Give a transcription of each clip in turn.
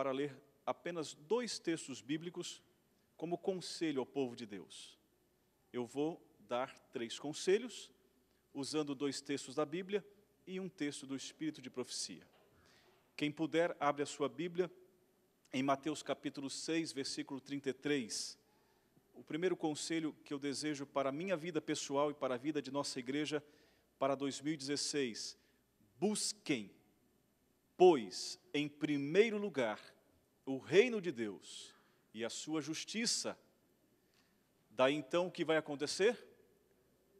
para ler apenas 2 textos bíblicos como conselho ao povo de Deus. Eu vou dar 3 conselhos, usando 2 textos da Bíblia e um texto do Espírito de Profecia. Quem puder, abre a sua Bíblia em Mateus capítulo 6, versículo 33. O primeiro conselho que eu desejo para a minha vida pessoal e para a vida de nossa igreja para 2016. Busquem, pois, em primeiro lugar, o reino de Deus e a sua justiça. Daí então o que vai acontecer?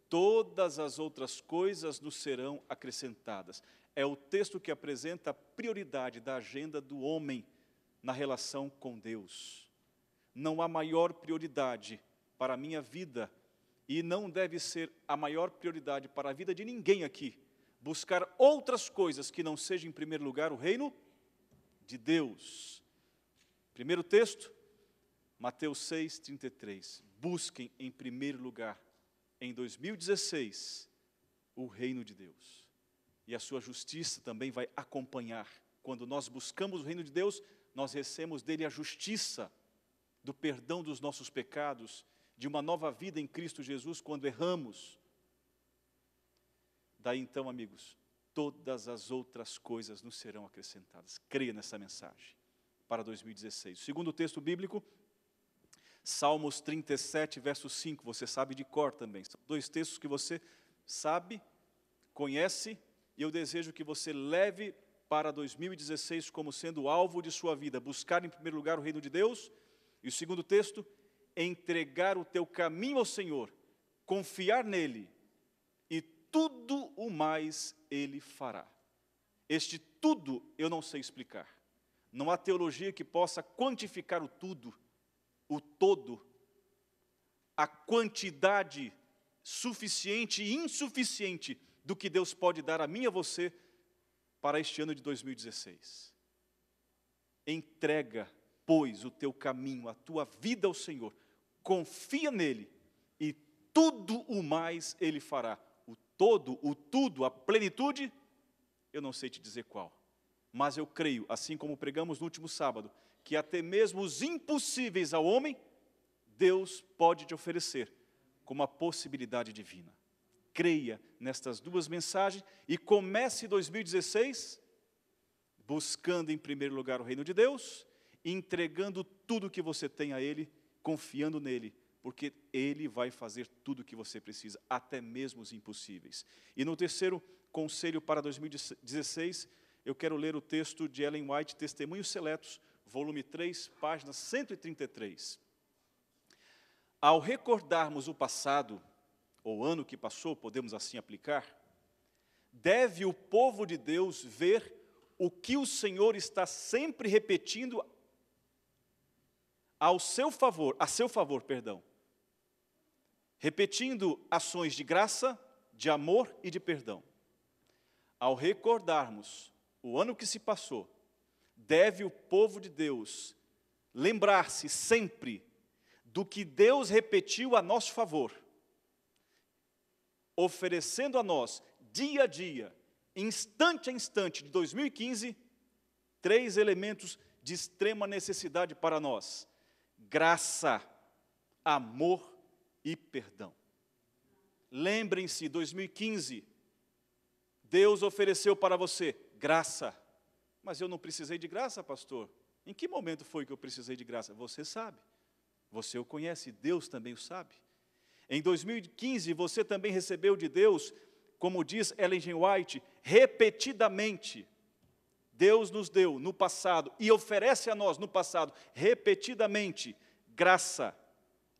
Todas as outras coisas nos serão acrescentadas. É o texto que apresenta a prioridade da agenda do homem na relação com Deus. Não há maior prioridade para a minha vida e não deve ser a maior prioridade para a vida de ninguém aqui, buscar outras coisas que não sejam em primeiro lugar o reino de Deus. Primeiro texto, Mateus 6, 33. Busquem em primeiro lugar, em 2016, o reino de Deus. E a sua justiça também vai acompanhar. Quando nós buscamos o reino de Deus, nós recebemos dele a justiça do perdão dos nossos pecados, de uma nova vida em Cristo Jesus quando erramos. Daí então, amigos, todas as outras coisas nos serão acrescentadas. Creia nessa mensagem para 2016. O segundo texto bíblico, Salmos 37, verso 5, você sabe de cor também. São 2 textos que você sabe, conhece, e eu desejo que você leve para 2016 como sendo o alvo de sua vida. Buscar em primeiro lugar o reino de Deus. E o segundo texto, entregar o teu caminho ao Senhor, confiar nele, e tudo o mais ele fará. Este tudo eu não sei explicar. Não há teologia que possa quantificar o tudo, o todo, a quantidade suficiente e insuficiente do que Deus pode dar a mim e a você para este ano de 2016. Entrega, pois, o teu caminho, a tua vida ao Senhor, confia nele e tudo o mais ele fará. O todo, o tudo, a plenitude, eu não sei te dizer qual. Mas eu creio, assim como pregamos no último sábado, que até mesmo os impossíveis ao homem, Deus pode te oferecer como a possibilidade divina. Creia nestas 2 mensagens e comece 2016 buscando em primeiro lugar o reino de Deus, entregando tudo que você tem a Ele, confiando nele, porque Ele vai fazer tudo o que você precisa, até mesmo os impossíveis. E no terceiro conselho para 2016, eu quero ler o texto de Ellen White, Testemunhos Seletos, volume 3, página 133. Ao recordarmos o passado, ou ano que passou, podemos assim aplicar, deve o povo de Deus ver o que o Senhor está sempre repetindo a seu favor, repetindo ações de graça, de amor e de perdão. Ao recordarmos o ano que se passou, deve o povo de Deus lembrar-se sempre do que Deus repetiu a nosso favor, oferecendo a nós, dia a dia, instante a instante de 2015, 3 elementos de extrema necessidade para nós: graça, amor e perdão. Lembrem-se, 2015, Deus ofereceu para você graça. Mas eu não precisei de graça, pastor. Em que momento foi que eu precisei de graça? Você sabe. Você o conhece, Deus também o sabe. Em 2015, você também recebeu de Deus, como diz Ellen G. White, repetidamente. Deus nos deu no passado e oferece a nós no passado, repetidamente, graça,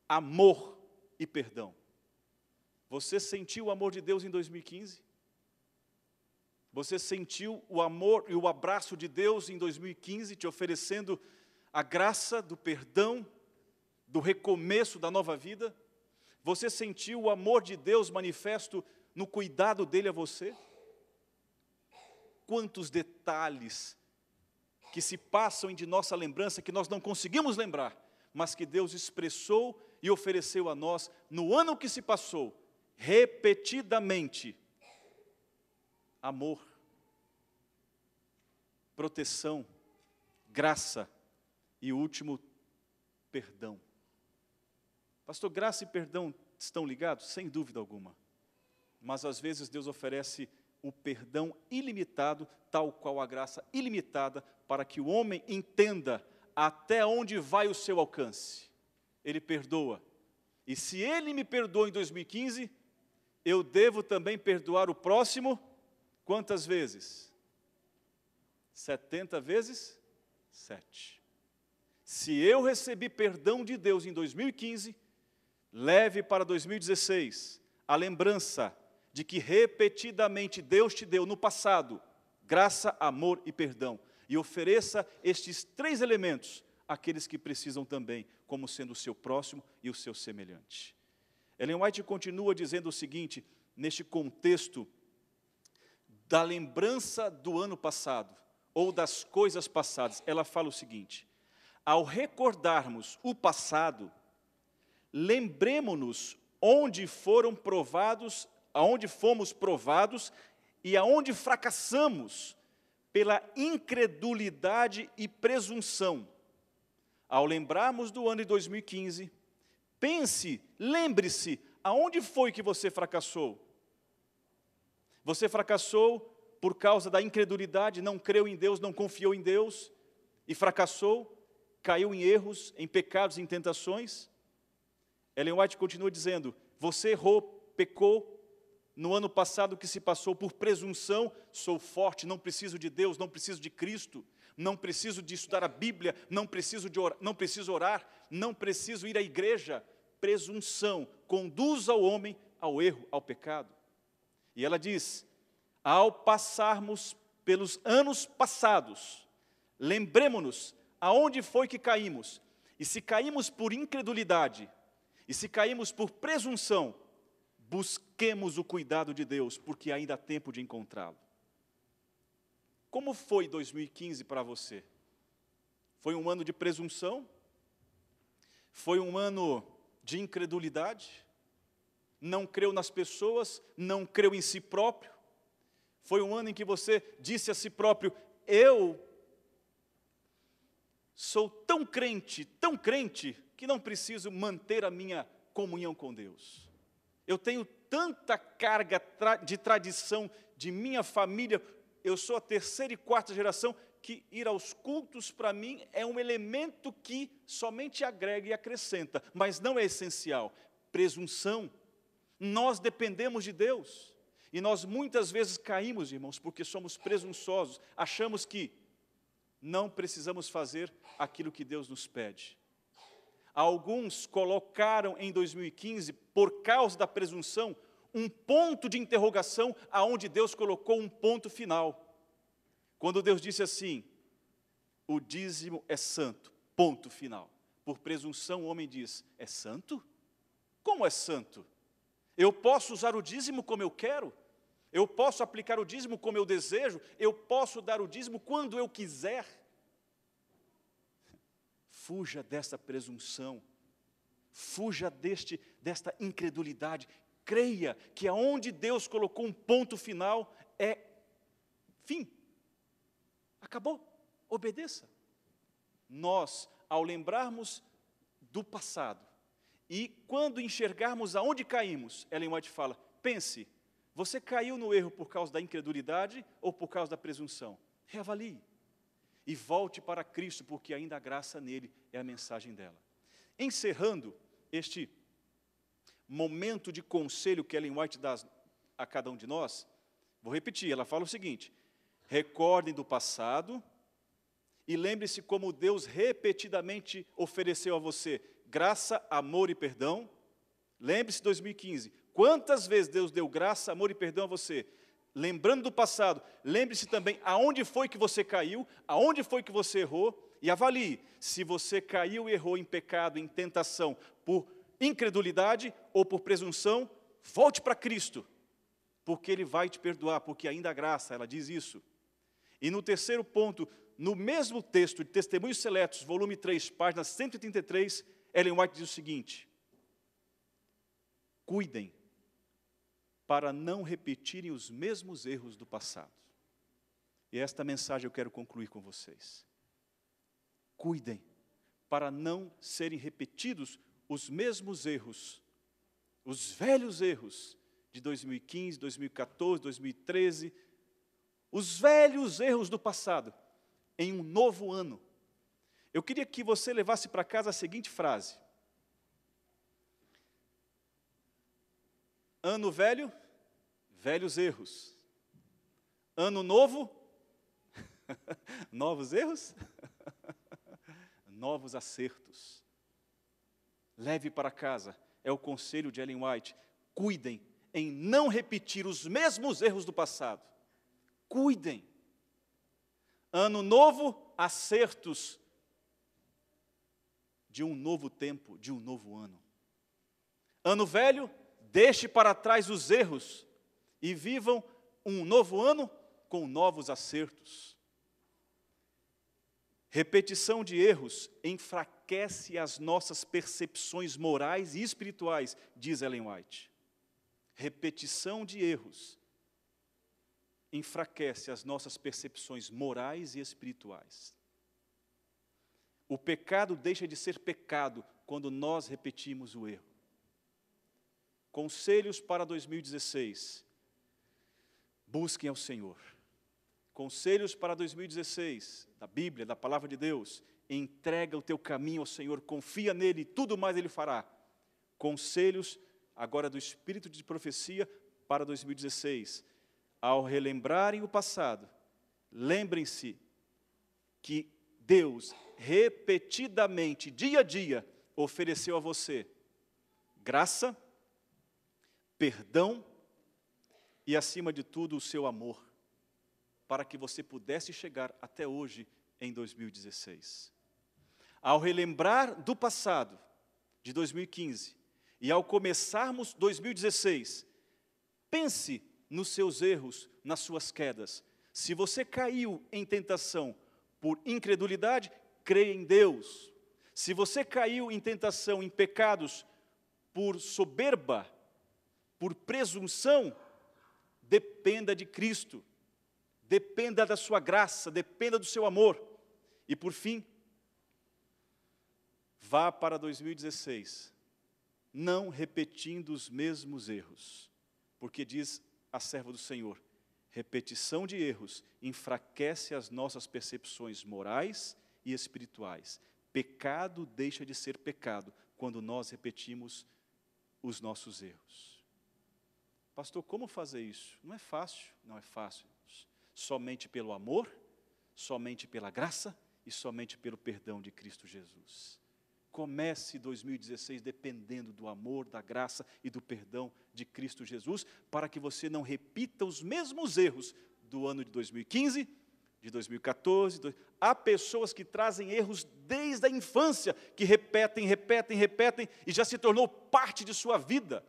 amor e perdão. Você sentiu o amor de Deus em 2015? Você sentiu o amor e o abraço de Deus em 2015, te oferecendo a graça do perdão, do recomeço da nova vida? Você sentiu o amor de Deus manifesto no cuidado dele a você? Quantos detalhes que se passam de nossa lembrança, que nós não conseguimos lembrar, mas que Deus expressou e ofereceu a nós no ano que se passou, repetidamente. Amor, proteção, graça e o último, perdão. Pastor, graça e perdão estão ligados? Sem dúvida alguma. Mas às vezes Deus oferece o perdão ilimitado, tal qual a graça ilimitada, para que o homem entenda até onde vai o seu alcance. Ele perdoa. E se ele me perdoa em 2015, eu devo também perdoar o próximo, quantas vezes? 70 vezes 7. Se eu recebi perdão de Deus em 2015, leve para 2016 a lembrança de que repetidamente Deus te deu no passado graça, amor e perdão. E ofereça estes 3 elementos àqueles que precisam também, como sendo o seu próximo e o seu semelhante. Ellen White continua dizendo o seguinte, neste contexto da lembrança do ano passado, ou das coisas passadas, ela fala o seguinte: ao recordarmos o passado, lembremo-nos onde fomos provados e aonde fracassamos pela incredulidade e presunção. Ao lembrarmos do ano de 2015, lembre-se, aonde foi que você fracassou? Você fracassou por causa da incredulidade, não creu em Deus, não confiou em Deus, e fracassou, caiu em erros, em pecados, em tentações? Ellen White continua dizendo, você errou, pecou, no ano passado que se passou por presunção, sou forte, não preciso de Deus, não preciso de Cristo, não preciso de estudar a Bíblia, não preciso orar, não preciso ir à igreja. Presunção conduz ao homem ao erro, ao pecado. E ela diz, ao passarmos pelos anos passados, lembremo-nos aonde foi que caímos, e se caímos por incredulidade, e se caímos por presunção, busquemos o cuidado de Deus, porque ainda há tempo de encontrá-lo. Como foi 2015 para você? Foi um ano de presunção? Foi um ano de incredulidade? Não creu nas pessoas? Não creu em si próprio? Foi um ano em que você disse a si próprio, eu sou tão crente, que não preciso manter a minha comunhão com Deus. Eu tenho tanta carga de tradição de minha família, eu sou a 3ª e 4ª geração, que ir aos cultos para mim é um elemento que somente agrega e acrescenta, mas não é essencial. Presunção. Nós dependemos de Deus. E nós muitas vezes caímos, irmãos, porque somos presunçosos, achamos que não precisamos fazer aquilo que Deus nos pede. Alguns colocaram em 2015, por causa da presunção, um ponto de interrogação, aonde Deus colocou um ponto final. Quando Deus disse assim, o dízimo é santo, ponto final. Por presunção o homem diz, é santo? Como é santo? Eu posso usar o dízimo como eu quero? Eu posso aplicar o dízimo como eu desejo? Eu posso dar o dízimo quando eu quiser? Fuja dessa presunção, fuja desta incredulidade, creia que aonde Deus colocou um ponto final é fim, acabou, obedeça. Nós, ao lembrarmos do passado, e quando enxergarmos aonde caímos, Ellen White fala, pense, você caiu no erro por causa da incredulidade ou por causa da presunção? Reavalie. E volte para Cristo, porque ainda há graça nele, é a mensagem dela. Encerrando este momento de conselho que Ellen White dá a cada um de nós, vou repetir, ela fala o seguinte, recordem do passado e lembre-se como Deus repetidamente ofereceu a você graça, amor e perdão. Lembre-se de 2015, quantas vezes Deus deu graça, amor e perdão a você? Lembrando do passado, lembre-se também aonde foi que você caiu, aonde foi que você errou, e avalie se você caiu e errou em pecado, em tentação, por incredulidade ou por presunção, volte para Cristo, porque Ele vai te perdoar, porque ainda há graça, ela diz isso. E no terceiro ponto, no mesmo texto de Testemunhos Seletos, volume 3, página 133, Ellen White diz o seguinte, cuidem para não repetirem os mesmos erros do passado. E esta mensagem eu quero concluir com vocês. cuidem, para não serem repetidos os mesmos erros, os velhos erros de 2015, 2014, 2013, os velhos erros do passado, em um novo ano. Eu queria que você levasse para casa a seguinte frase: ano velho, velhos erros. Ano novo, novos erros, novos acertos. Leve para casa, é o conselho de Ellen White. Cuidem em não repetir os mesmos erros do passado. Cuidem. Ano novo, acertos de um novo tempo, de um novo ano. Ano velho, deixe para trás os erros e vivam um novo ano com novos acertos. Repetição de erros enfraquece as nossas percepções morais e espirituais, diz Ellen White. Repetição de erros enfraquece as nossas percepções morais e espirituais. O pecado deixa de ser pecado quando nós repetimos o erro. Conselhos para 2016. Busquem ao Senhor. Conselhos para 2016, da Bíblia, da Palavra de Deus. Entrega o teu caminho ao Senhor, confia nele e tudo mais Ele fará. Conselhos agora do Espírito de profecia para 2016. Ao relembrarem o passado, lembrem-se que Deus repetidamente, dia a dia, ofereceu a você graça, perdão e, acima de tudo, o seu amor, para que você pudesse chegar até hoje, em 2016. Ao relembrar do passado, de 2015, e ao começarmos 2016, pense nos seus erros, nas suas quedas. Se você caiu em tentação por incredulidade, creia em Deus. Se você caiu em tentação, em pecados, por soberba, por presunção, dependa de Cristo, dependa da sua graça, dependa do seu amor. E por fim, vá para 2016, não repetindo os mesmos erros, porque diz a serva do Senhor, repetição de erros enfraquece as nossas percepções morais e espirituais. Pecado deixa de ser pecado quando nós repetimos os nossos erros. Pastor, como fazer isso? Não é fácil, não é fácil. Somente pelo amor, somente pela graça e somente pelo perdão de Cristo Jesus. Comece 2016 dependendo do amor, da graça e do perdão de Cristo Jesus, para que você não repita os mesmos erros do ano de 2015, de 2014. Há pessoas que trazem erros desde a infância, que repetem e já se tornou parte de sua vida,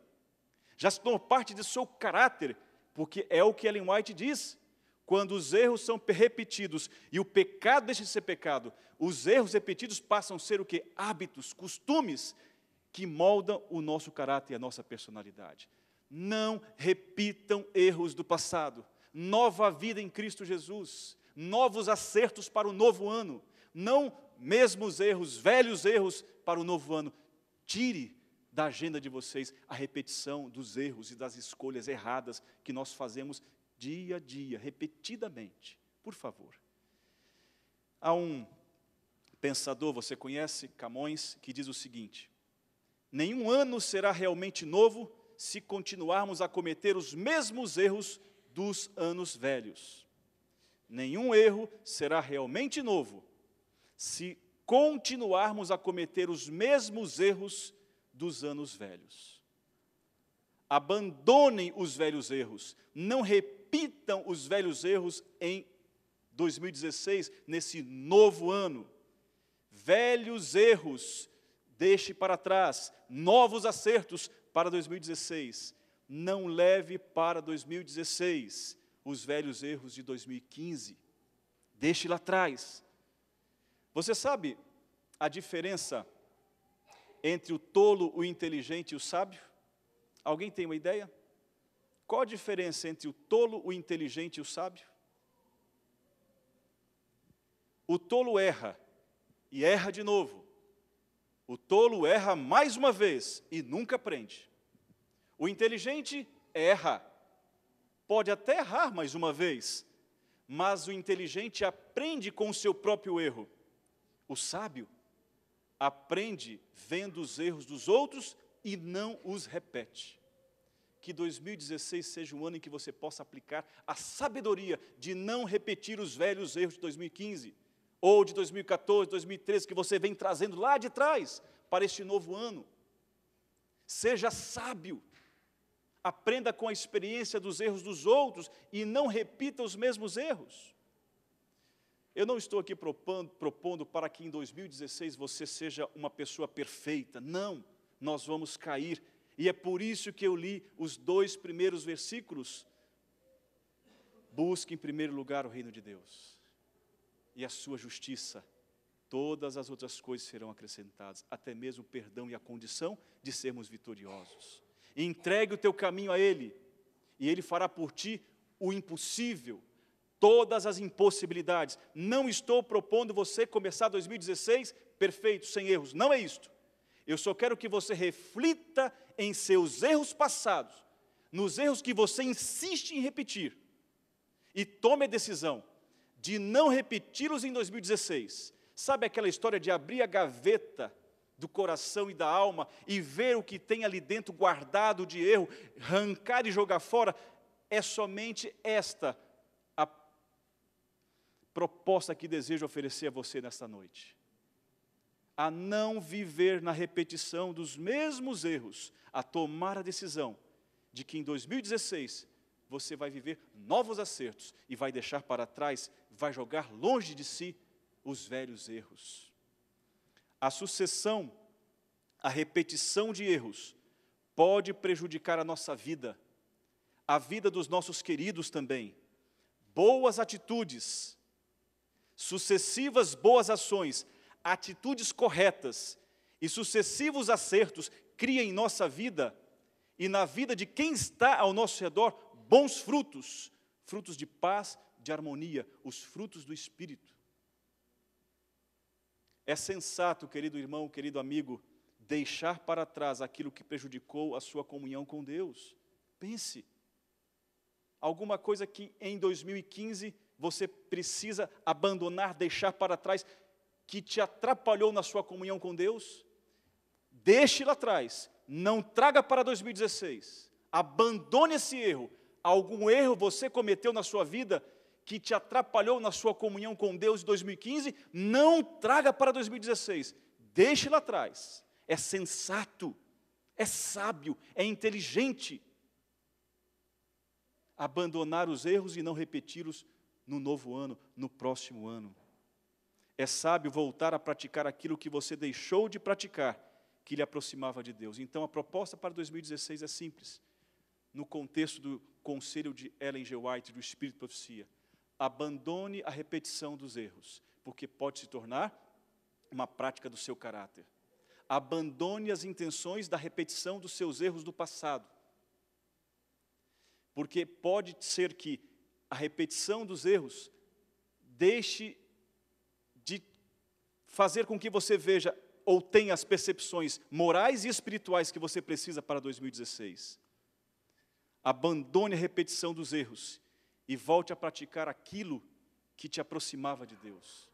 já se tornou parte de seu caráter, porque é o que Ellen White diz. Quando os erros são repetidos e o pecado deixa de ser pecado, os erros repetidos passam a ser o quê? Hábitos, costumes, que moldam o nosso caráter e a nossa personalidade. Não repitam erros do passado. Nova vida em Cristo Jesus. Novos acertos para o novo ano. Não mesmos erros, velhos erros para o novo ano. Tire da agenda de vocês a repetição dos erros e das escolhas erradas que nós fazemos dia a dia, repetidamente. Por favor. Há um pensador, você conhece, Camões, que diz o seguinte: nenhum ano será realmente novo se continuarmos a cometer os mesmos erros dos anos velhos. Nenhum erro será realmente novo se continuarmos a cometer os mesmos erros dos anos velhos. Abandonem os velhos erros, não repitam os velhos erros em 2016, nesse novo ano. Velhos erros, deixe para trás, novos acertos para 2016. Não leve para 2016 os velhos erros de 2015, deixe lá atrás. Você sabe a diferença entre o tolo, o inteligente e o sábio? Alguém tem uma ideia? Qual a diferença entre o tolo, o inteligente e o sábio? O tolo erra e erra de novo. O tolo erra mais uma vez e nunca aprende. O inteligente erra. Pode até errar mais uma vez, mas o inteligente aprende com o seu próprio erro. O sábio aprende vendo os erros dos outros e não os repete. Que 2016 seja um ano em que você possa aplicar a sabedoria de não repetir os velhos erros de 2015, ou de 2014, 2013, que você vem trazendo lá de trás para este novo ano. Seja sábio, aprenda com a experiência dos erros dos outros e não repita os mesmos erros. Eu não estou aqui propondo para que em 2016 você seja uma pessoa perfeita. Não, nós vamos cair. E é por isso que eu li os 2 primeiros versículos. Busque em primeiro lugar o reino de Deus e a sua justiça. Todas as outras coisas serão acrescentadas, até mesmo o perdão e a condição de sermos vitoriosos. Entregue o teu caminho a Ele, e Ele fará por ti o impossível, todas as impossibilidades. Não estou propondo você começar 2016 perfeito, sem erros, não é isto. Eu só quero que você reflita em seus erros passados, nos erros que você insiste em repetir, e tome a decisão de não repeti-los em 2016. Sabe aquela história de abrir a gaveta do coração e da alma e ver o que tem ali dentro guardado de erro, arrancar e jogar fora? É somente esta a proposta que desejo oferecer a você nesta noite. A não viver na repetição dos mesmos erros, a tomar a decisão de que em 2016 você vai viver novos acertos e vai deixar para trás, vai jogar longe de si os velhos erros. A sucessão, a repetição de erros pode prejudicar a nossa vida, a vida dos nossos queridos também. Boas atitudes, sucessivas boas ações, atitudes corretas e sucessivos acertos criam em nossa vida e na vida de quem está ao nosso redor bons frutos, frutos de paz, de harmonia, os frutos do Espírito. É sensato, querido irmão, querido amigo, deixar para trás aquilo que prejudicou a sua comunhão com Deus. Pense, alguma coisa que em 2015 você precisa abandonar, deixar para trás, que te atrapalhou na sua comunhão com Deus, deixe lá atrás, não traga para 2016, abandone esse erro. Algum erro você cometeu na sua vida que te atrapalhou na sua comunhão com Deus em 2015, não traga para 2016, deixe lá atrás. É sensato, é sábio, é inteligente abandonar os erros e não repeti-los no novo ano, no próximo ano. É sábio voltar a praticar aquilo que você deixou de praticar, que lhe aproximava de Deus. Então, a proposta para 2016 é simples. No contexto do conselho de Ellen G. White, do Espírito de Profecia, abandone a repetição dos erros, porque pode se tornar uma prática do seu caráter. Abandone as intenções da repetição dos seus erros do passado, porque pode ser que a repetição dos erros deixe de fazer com que você veja ou tenha as percepções morais e espirituais que você precisa para 2016. Abandone a repetição dos erros e volte a praticar aquilo que te aproximava de Deus.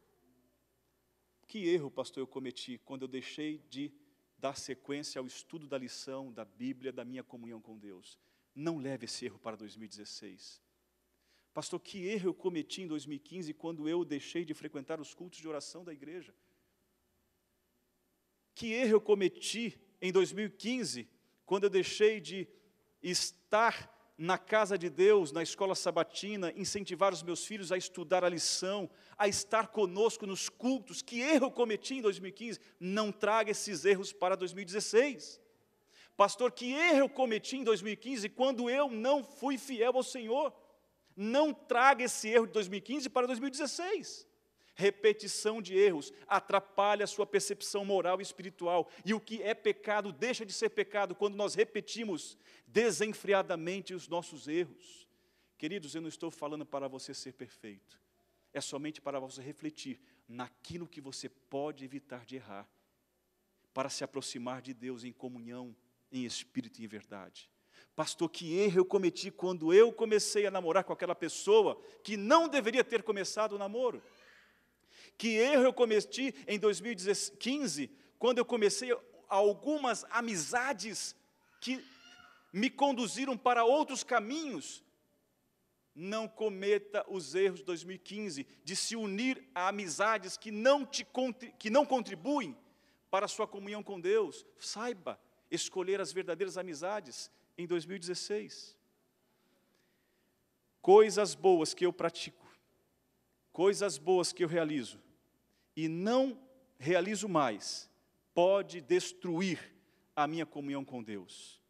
Que erro, pastor, eu cometi quando eu deixei de dar sequência ao estudo da lição, da Bíblia, da minha comunhão com Deus? Não leve esse erro para 2016. Pastor, que erro eu cometi em 2015 quando eu deixei de frequentar os cultos de oração da igreja? Que erro eu cometi em 2015 quando eu deixei de estar na casa de Deus, na escola sabatina, incentivar os meus filhos a estudar a lição, a estar conosco nos cultos? Que erro eu cometi em 2015? Não traga esses erros para 2016. Pastor, que erro eu cometi em 2015 quando eu não fui fiel ao Senhor? Não traga esse erro de 2015 para 2016. Repetição de erros atrapalha a sua percepção moral e espiritual. E o que é pecado deixa de ser pecado quando nós repetimos desenfreadamente os nossos erros. Queridos, eu não estou falando para você ser perfeito. É somente para você refletir naquilo que você pode evitar de errar, para se aproximar de Deus em comunhão, em espírito e em verdade. Pastor, que erro eu cometi quando eu comecei a namorar com aquela pessoa que não deveria ter começado o namoro? Que erro eu cometi em 2015, quando eu comecei algumas amizades que me conduziram para outros caminhos? Não cometa os erros de 2015, de se unir a amizades que não contribuem para a sua comunhão com Deus. Saiba escolher as verdadeiras amizades em 2016. Coisas boas que eu pratico, coisas boas que eu realizo, e não realizo mais, pode destruir a minha comunhão com Deus.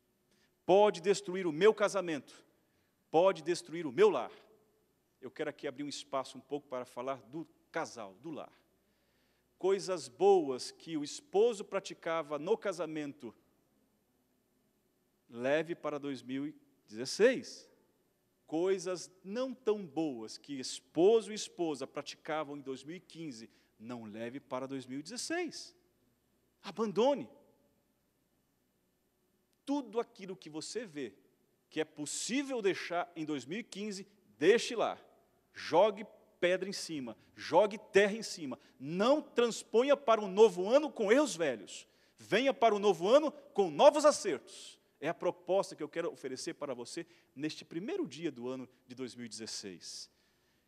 Pode destruir o meu casamento, pode destruir o meu lar. Eu quero aqui abrir um espaço um pouco para falar do casal, do lar. Coisas boas que o esposo praticava no casamento, leve para 2016. Coisas não tão boas que esposo e esposa praticavam em 2015, não leve para 2016. Abandone. Tudo aquilo que você vê que é possível deixar em 2015, deixe lá. Jogue pedra em cima, jogue terra em cima. Não transponha para um novo ano com erros velhos. Venha para o novo ano com novos acertos. É a proposta que eu quero oferecer para você neste primeiro dia do ano de 2016.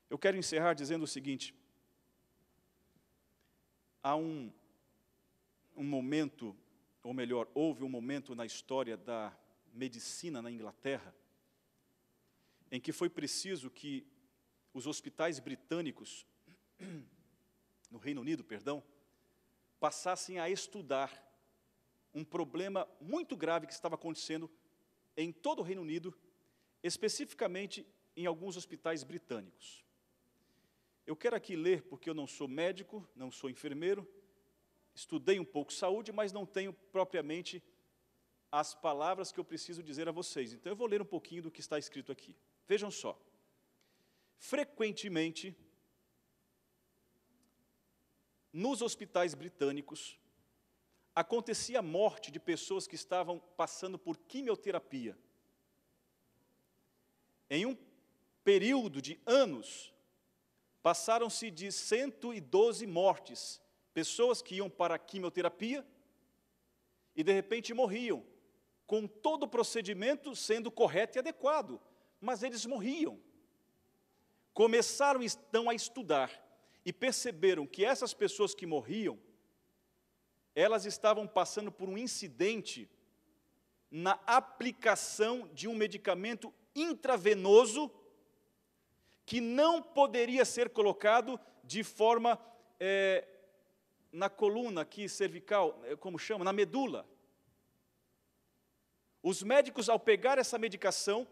Eu quero encerrar dizendo o seguinte: há um momento, ou melhor, houve um momento na história da medicina na Inglaterra, em que foi preciso que os hospitais britânicos, no Reino Unido, perdão, passassem a estudar um problema muito grave que estava acontecendo em todo o Reino Unido, especificamente em alguns hospitais britânicos. Eu quero aqui ler, porque eu não sou médico, não sou enfermeiro, estudei um pouco saúde, mas não tenho propriamente as palavras que eu preciso dizer a vocês. Então eu vou ler um pouquinho do que está escrito aqui. Vejam só. Frequentemente, nos hospitais britânicos, acontecia a morte de pessoas que estavam passando por quimioterapia. Em um período de anos, passaram-se de 112 mortes, pessoas que iam para a quimioterapia e de repente morriam, com todo o procedimento sendo correto e adequado, mas eles morriam. Começaram então a estudar e perceberam que essas pessoas que morriam, elas estavam passando por um incidente na aplicação de um medicamento intravenoso que não poderia ser colocado de forma na coluna aqui cervical, como chama, na medula. Os médicos, ao pegar essa medicação,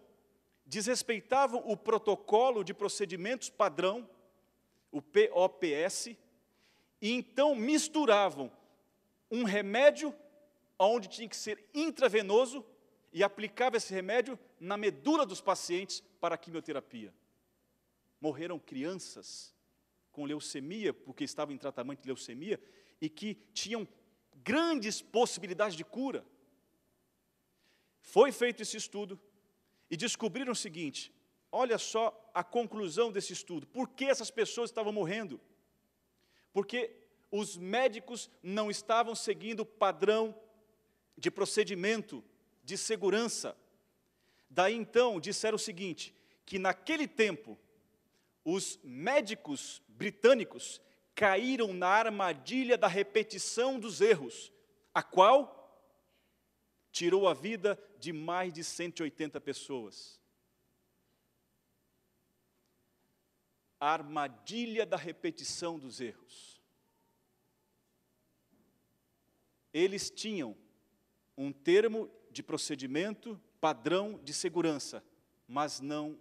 desrespeitavam o protocolo de procedimentos padrão, o POPS, e então misturavam um remédio onde tinha que ser intravenoso e aplicava esse remédio na medula dos pacientes para a quimioterapia. Morreram crianças com leucemia, porque estavam em tratamento de leucemia, e que tinham grandes possibilidades de cura. Foi feito esse estudo e descobriram o seguinte: olha só a conclusão desse estudo. Por que essas pessoas estavam morrendo? Porque os médicos não estavam seguindo o padrão de procedimento, de segurança. Daí então disseram o seguinte, que naquele tempo os médicos britânicos caíram na armadilha da repetição dos erros, a qual tirou a vida de mais de 180 pessoas. A armadilha da repetição dos erros. Eles tinham um termo de procedimento, padrão de segurança, mas não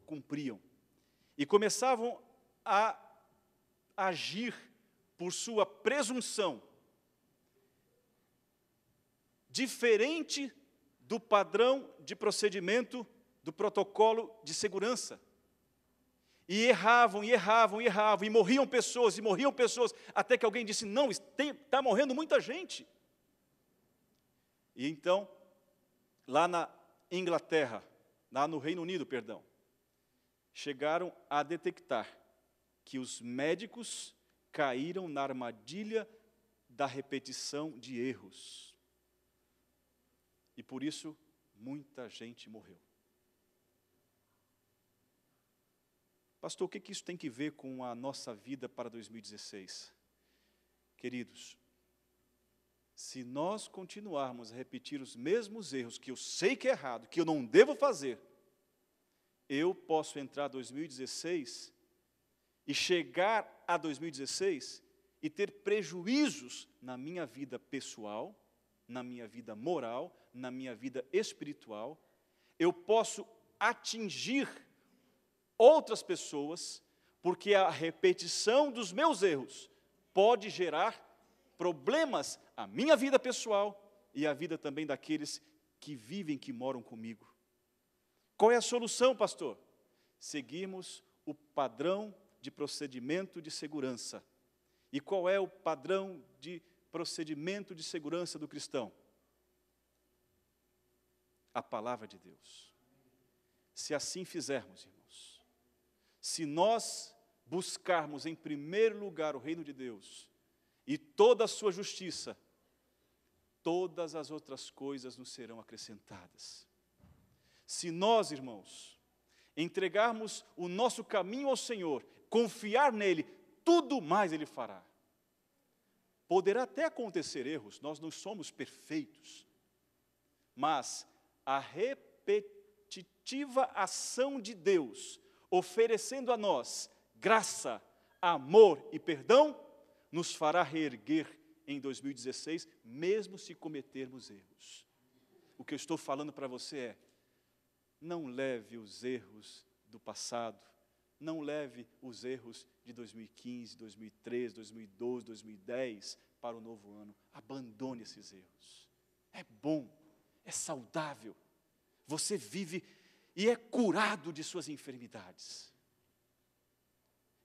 cumpriam. E começavam a agir por sua presunção, diferente do padrão de procedimento, do protocolo de segurança. E erravam, e erravam, e erravam, e morriam pessoas, até que alguém disse, não, está morrendo muita gente. E então, lá na Inglaterra, lá no Reino Unido, perdão, chegaram a detectar que os médicos caíram na armadilha da repetição de erros. E por isso, muita gente morreu. Pastor, o que isso tem que ver com a nossa vida para 2016? Queridos, se nós continuarmos a repetir os mesmos erros que eu sei que é errado, que eu não devo fazer, eu posso entrar em 2016 e chegar a 2016 e ter prejuízos na minha vida pessoal, na minha vida moral, na minha vida espiritual. Eu posso atingir outras pessoas, porque a repetição dos meus erros pode gerar problemas à minha vida pessoal e à vida também daqueles que vivem, que moram comigo. Qual é a solução, pastor? Seguirmos o padrão de procedimento de segurança. E qual é o padrão de procedimento de segurança do cristão? A palavra de Deus. Se assim fizermos, irmãos, se nós buscarmos em primeiro lugar o reino de Deus e toda a sua justiça, todas as outras coisas nos serão acrescentadas. Se nós, irmãos, entregarmos o nosso caminho ao Senhor, confiar nele, tudo mais Ele fará. Poderá até acontecer erros, nós não somos perfeitos, mas a repetitiva ação de Deus, oferecendo a nós graça, amor e perdão, nos fará reerguer em 2016, mesmo se cometermos erros. O que eu estou falando para você é, não leve os erros do passado, não leve os erros de 2015, 2013, 2012, 2010 para o novo ano. Abandone esses erros. É bom, é saudável. Você vive e é curado de suas enfermidades.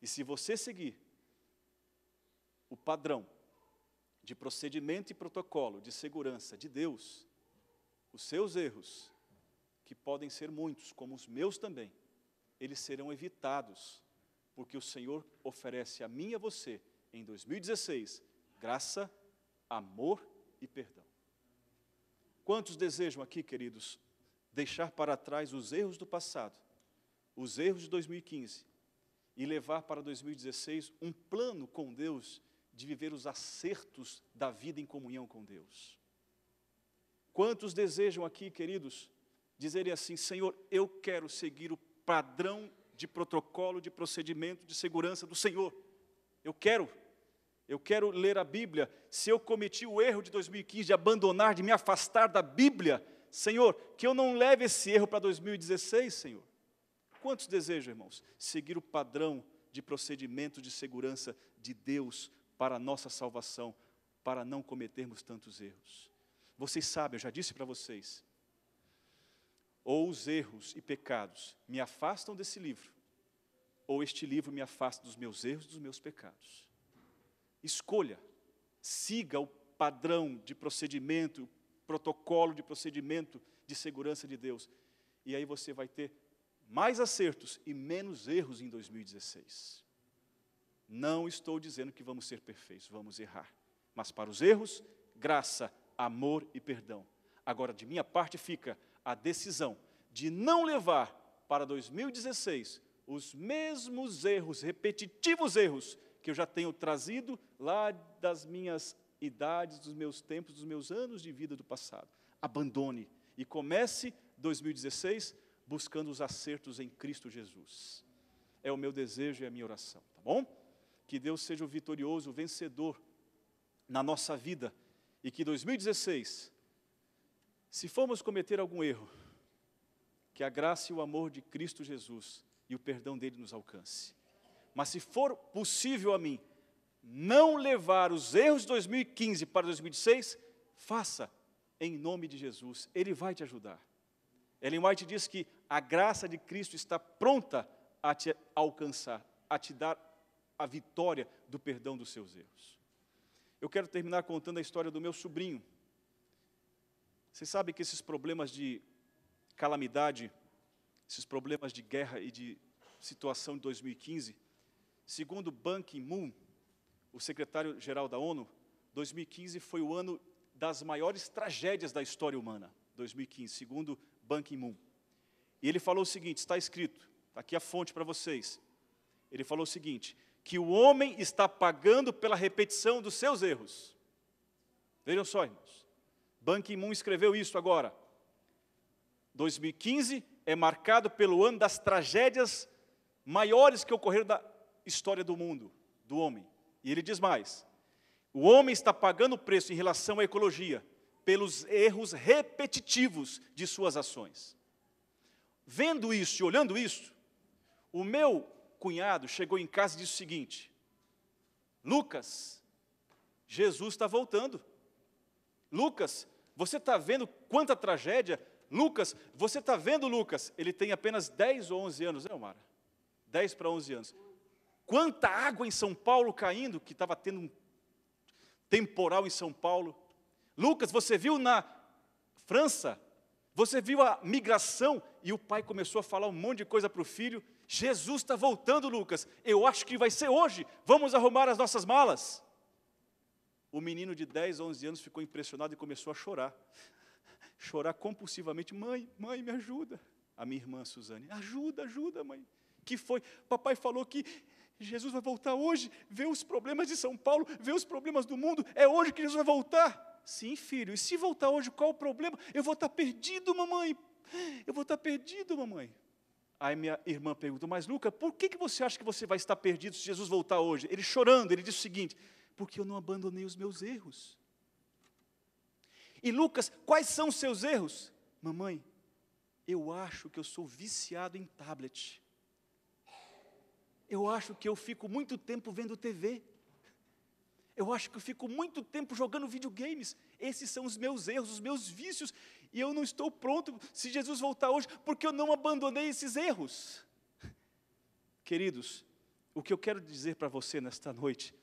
E se você seguir o padrão de procedimento e protocolo de segurança de Deus, os seus erros, que podem ser muitos, como os meus também, eles serão evitados, porque o Senhor oferece a mim e a você, em 2016, graça, amor e perdão. Quantos desejam aqui, queridos, deixar para trás os erros do passado, os erros de 2015, e levar para 2016 um plano com Deus de viver os acertos da vida em comunhão com Deus? Quantos desejam aqui, queridos, dizerem assim, Senhor, eu quero seguir o padrão de protocolo, de procedimento, de segurança do Senhor. Eu quero ler a Bíblia. Se eu cometi o erro de 2015 de abandonar, de me afastar da Bíblia, Senhor, que eu não leve esse erro para 2016, Senhor. Quantos desejam, irmãos, seguir o padrão de procedimento de segurança de Deus para a nossa salvação, para não cometermos tantos erros? Vocês sabem, eu já disse para vocês, ou os erros e pecados me afastam desse livro, ou este livro me afasta dos meus erros e dos meus pecados. Escolha, siga o padrão de procedimento, protocolo de procedimento de segurança de Deus, e aí você vai ter mais acertos e menos erros em 2016. Não estou dizendo que vamos ser perfeitos, vamos errar, mas para os erros, graça, amor e perdão. Agora, de minha parte fica a decisão de não levar para 2016 os mesmos erros, repetitivos erros, que eu já tenho trazido lá das minhas idades, dos meus tempos, dos meus anos de vida do passado. Abandone e comece 2016 buscando os acertos em Cristo Jesus. É o meu desejo e a minha oração, tá bom? Que Deus seja o vitorioso, o vencedor na nossa vida e que 2016, se formos cometer algum erro, que a graça e o amor de Cristo Jesus e o perdão dele nos alcance. Mas se for possível a mim não levar os erros de 2015 para 2016, faça em nome de Jesus. Ele vai te ajudar. Ellen White diz que a graça de Cristo está pronta a te alcançar, a te dar a vitória do perdão dos seus erros. Eu quero terminar contando a história do meu sobrinho. Vocês sabem que esses problemas de calamidade, esses problemas de guerra e de situação de 2015, segundo Ban Ki-moon, o secretário-geral da ONU, 2015 foi o ano das maiores tragédias da história humana, 2015, segundo Ban Ki-moon. E ele falou o seguinte, está escrito, está aqui a fonte para vocês. Ele falou o seguinte, que o homem está pagando pela repetição dos seus erros. Vejam só, irmãos. Ban Ki-moon escreveu isso agora. 2015 é marcado pelo ano das tragédias maiores que ocorreram da história do mundo, do homem. E ele diz mais, o homem está pagando o preço em relação à ecologia pelos erros repetitivos de suas ações. Vendo isso e olhando isso, o meu cunhado chegou em casa e disse o seguinte, Lucas, Jesus está voltando. Lucas, você está vendo quanta tragédia? Lucas, você está vendo, Lucas? Ele tem apenas 10 ou 11 anos, né, Omar? 10 para 11 anos. Quanta água em São Paulo caindo, que estava tendo um temporal em São Paulo. Lucas, você viu na França? Você viu a migração? E o pai começou a falar um monte de coisa para o filho. Jesus está voltando, Lucas. Eu acho que vai ser hoje. Vamos arrumar as nossas malas. O menino de 10, 11 anos ficou impressionado e começou a chorar. Chorar compulsivamente. Mãe, me ajuda. A minha irmã Suzane, ajuda, mãe. Que foi? Papai falou que Jesus vai voltar hoje, vê os problemas de São Paulo, vê os problemas do mundo, é hoje que Jesus vai voltar. Sim, filho, e se voltar hoje, qual o problema? Eu vou estar perdido, mamãe. Eu vou estar perdido, mamãe. Aí minha irmã perguntou, mas Lucas, por que você acha que você vai estar perdido se Jesus voltar hoje? Ele chorando, ele disse o seguinte, porque eu não abandonei os meus erros. E Lucas, quais são os seus erros? Mamãe, eu acho que eu sou viciado em tablet. Eu acho que eu fico muito tempo vendo TV. Eu acho que eu fico muito tempo jogando videogames. Esses são os meus erros, os meus vícios. E eu não estou pronto se Jesus voltar hoje, porque eu não abandonei esses erros. Queridos, o que eu quero dizer para você nesta noite,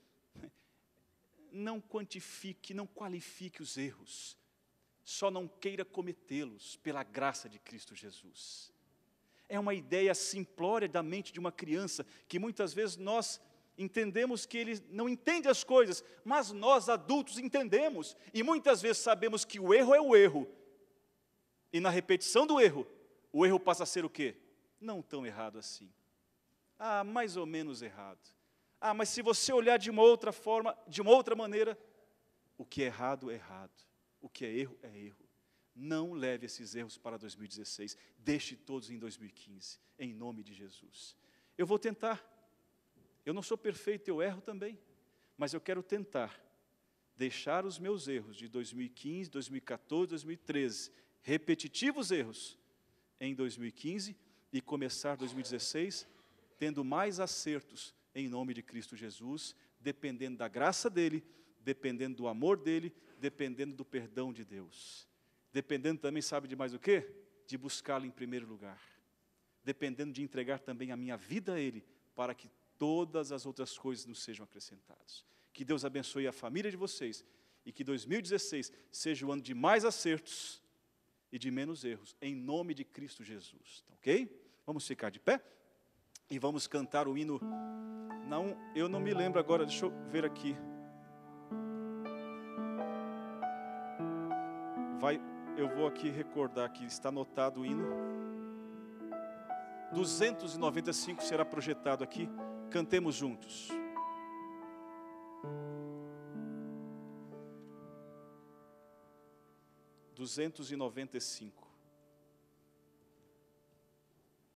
não quantifique, não qualifique os erros. Só não queira cometê-los pela graça de Cristo Jesus. É uma ideia simplória da mente de uma criança, que muitas vezes nós entendemos que ele não entende as coisas, mas nós adultos entendemos, e muitas vezes sabemos que o erro é o erro, e na repetição do erro, o erro passa a ser o quê? Não tão errado assim. Mais ou menos errado. Mas se você olhar de uma outra forma, de uma outra maneira, o que é errado é errado, o que é erro é erro. Não leve esses erros para 2016, deixe todos em 2015, em nome de Jesus. Eu vou tentar, eu não sou perfeito, eu erro também, mas eu quero tentar deixar os meus erros de 2015, 2014, 2013, repetitivos erros, em 2015 e começar 2016 tendo mais acertos em nome de Cristo Jesus, dependendo da graça dEle, dependendo do amor dEle, dependendo do perdão de Deus. Dependendo também, sabe de mais o quê? De buscá-lo em primeiro lugar. Dependendo de entregar também a minha vida a Ele, para que todas as outras coisas nos sejam acrescentadas. Que Deus abençoe a família de vocês, e que 2016 seja o ano de mais acertos e de menos erros, em nome de Cristo Jesus. Tá, ok? Vamos ficar de pé, e vamos cantar o hino. Não, eu não me lembro agora, deixa eu ver aqui. Eu vou aqui recordar que está anotado o hino 295 será projetado aqui. Cantemos juntos. (295)